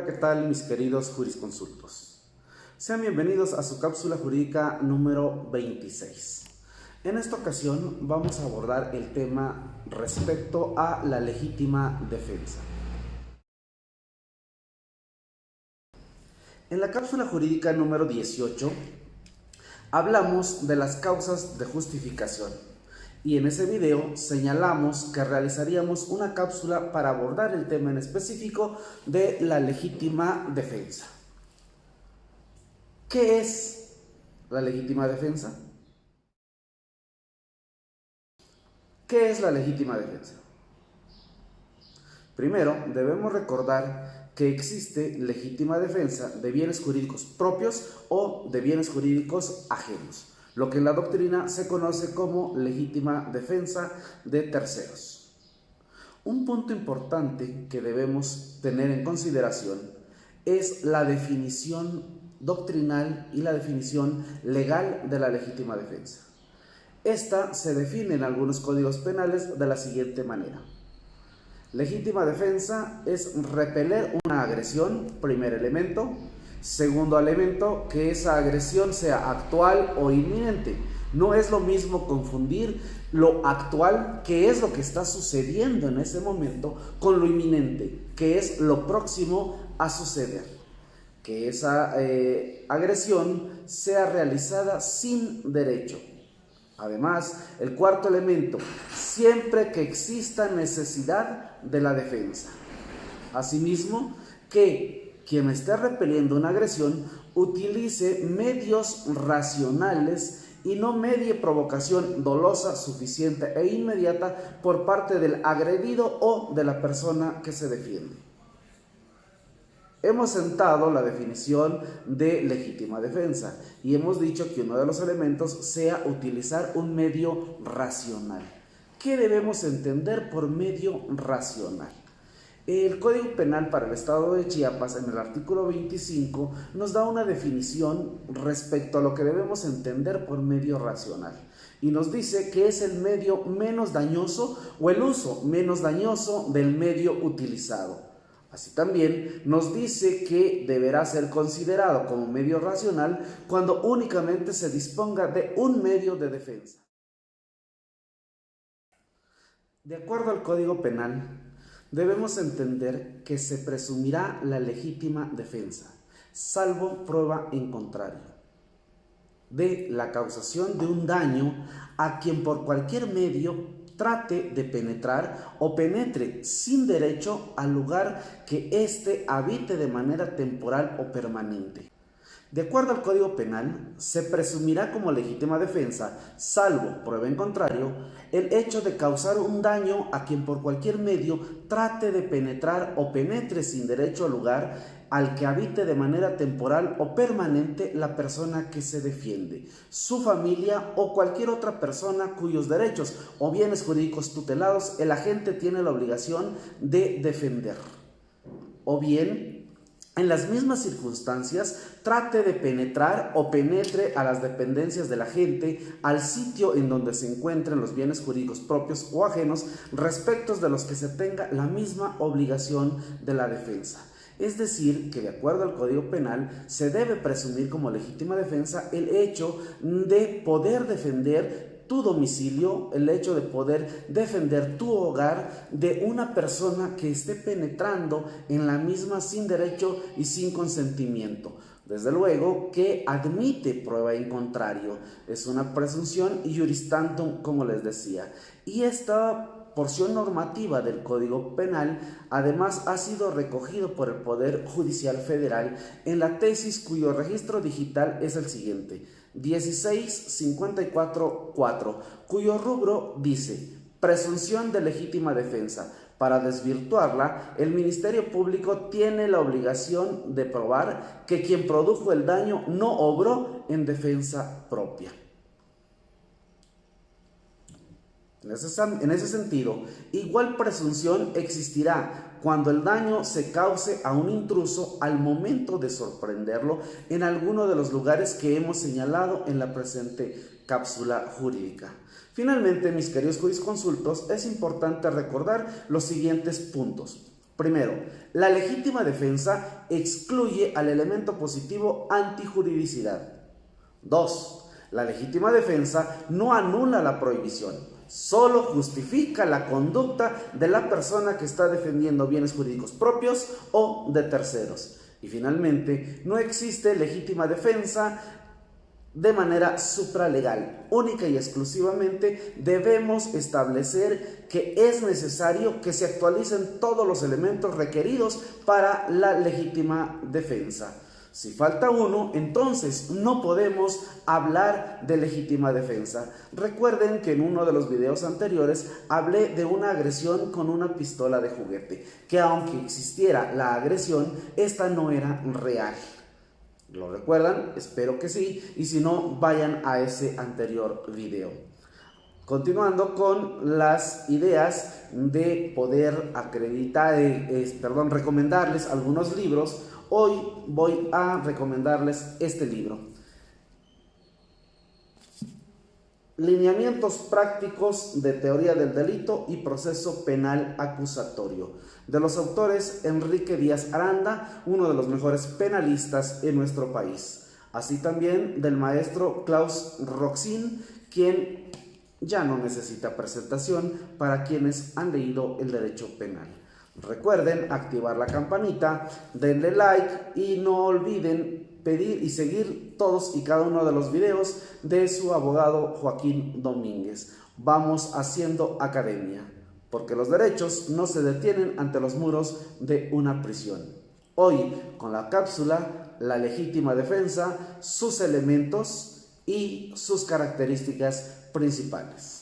Hola, ¿qué tal mis queridos jurisconsultos? Sean bienvenidos a su cápsula jurídica número 26. En esta ocasión vamos a abordar el tema respecto a la legítima defensa. En la cápsula jurídica número 18 hablamos de las causas de justificación y en ese video señalamos que realizaríamos una cápsula para abordar el tema en específico de la legítima defensa. ¿Qué es la legítima defensa? ¿Qué es la legítima defensa? Primero, debemos recordar que existe legítima defensa de bienes jurídicos propios o de bienes jurídicos ajenos, lo que en la doctrina se conoce como legítima defensa de terceros. Un punto importante que debemos tener en consideración es la definición doctrinal y la definición legal de la legítima defensa. Esta se define en algunos códigos penales de la siguiente manera. Legítima defensa es repeler una agresión, primer elemento. Segundo elemento, que esa agresión sea actual o inminente. No es lo mismo confundir lo actual, que es lo que está sucediendo en ese momento, con lo inminente, que es lo próximo a suceder. Que esa agresión sea realizada sin derecho. Además, el cuarto elemento, siempre que exista necesidad de la defensa. Asimismo, que quien esté repeliendo una agresión utilice medios racionales y no medie provocación dolosa, suficiente e inmediata por parte del agredido o de la persona que se defiende. Hemos sentado la definición de legítima defensa y hemos dicho que uno de los elementos sea utilizar un medio racional. ¿Qué debemos entender por medio racional? El Código Penal para el Estado de Chiapas, en el artículo 25, nos da una definición respecto a lo que debemos entender por medio racional. Y nos dice que es el medio menos dañoso o el uso menos dañoso del medio utilizado. Así también nos dice que deberá ser considerado como medio racional cuando únicamente se disponga de un medio de defensa. De acuerdo al Código Penal, debemos entender que se presumirá la legítima defensa, salvo prueba en contrario, de la causación de un daño a quien por cualquier medio trate de penetrar o penetre sin derecho al lugar que éste habite de manera temporal o permanente. De acuerdo al Código Penal, se presumirá como legítima defensa, salvo prueba en contrario, el hecho de causar un daño a quien por cualquier medio trate de penetrar o penetre sin derecho al lugar al que habite de manera temporal o permanente la persona que se defiende, su familia o cualquier otra persona cuyos derechos o bienes jurídicos tutelados el agente tiene la obligación de defender. O bien, en las mismas circunstancias, trate de penetrar o penetre a las dependencias del agente, al sitio en donde se encuentren los bienes jurídicos propios o ajenos, respecto de los que se tenga la misma obligación de la defensa. Es decir, que de acuerdo al Código Penal, se debe presumir como legítima defensa el hecho de poder defender tu domicilio, el hecho de poder defender tu hogar de una persona que esté penetrando en la misma sin derecho y sin consentimiento. Desde luego que admite prueba en contrario, es una presunción iuris tantum, como les decía. Y esta porción normativa del Código Penal además ha sido recogido por el Poder Judicial Federal en la tesis cuyo registro digital es el siguiente: 16544, cuyo rubro dice: presunción de legítima defensa. Para desvirtuarla, el Ministerio Público tiene la obligación de probar que quien produjo el daño no obró en defensa propia. En ese sentido, igual presunción existirá cuando el daño se cause a un intruso al momento de sorprenderlo en alguno de los lugares que hemos señalado en la presente cápsula jurídica. Finalmente, mis queridos jurisconsultos, es importante recordar los siguientes puntos. Primero, la legítima defensa excluye al elemento positivo antijuridicidad. 2. La legítima defensa no anula la prohibición, solo justifica la conducta de la persona que está defendiendo bienes jurídicos propios o de terceros. Y finalmente, no existe legítima defensa de manera supralegal. Única y exclusivamente debemos establecer que es necesario que se actualicen todos los elementos requeridos para la legítima defensa. Si falta uno, entonces no podemos hablar de legítima defensa. Recuerden que en uno de los videos anteriores hablé de una agresión con una pistola de juguete, que aunque existiera la agresión, esta no era real. ¿Lo recuerdan? Espero que sí, y si no, vayan a ese anterior video. Continuando con las ideas de poder recomendarles algunos libros, hoy voy a recomendarles este libro. Lineamientos prácticos de teoría del delito y proceso penal acusatorio, de los autores Enrique Díaz Aranda, uno de los mejores penalistas en nuestro país, así también del maestro Klaus Roxin, quien ya no necesita presentación para quienes han leído el derecho penal. Recuerden activar la campanita, denle like y no olviden pedir y seguir todos y cada uno de los videos de su abogado Joaquín Domínguez. Vamos haciendo academia, porque los derechos no se detienen ante los muros de una prisión. Hoy con la cápsula La legítima defensa, sus elementos y sus características principales.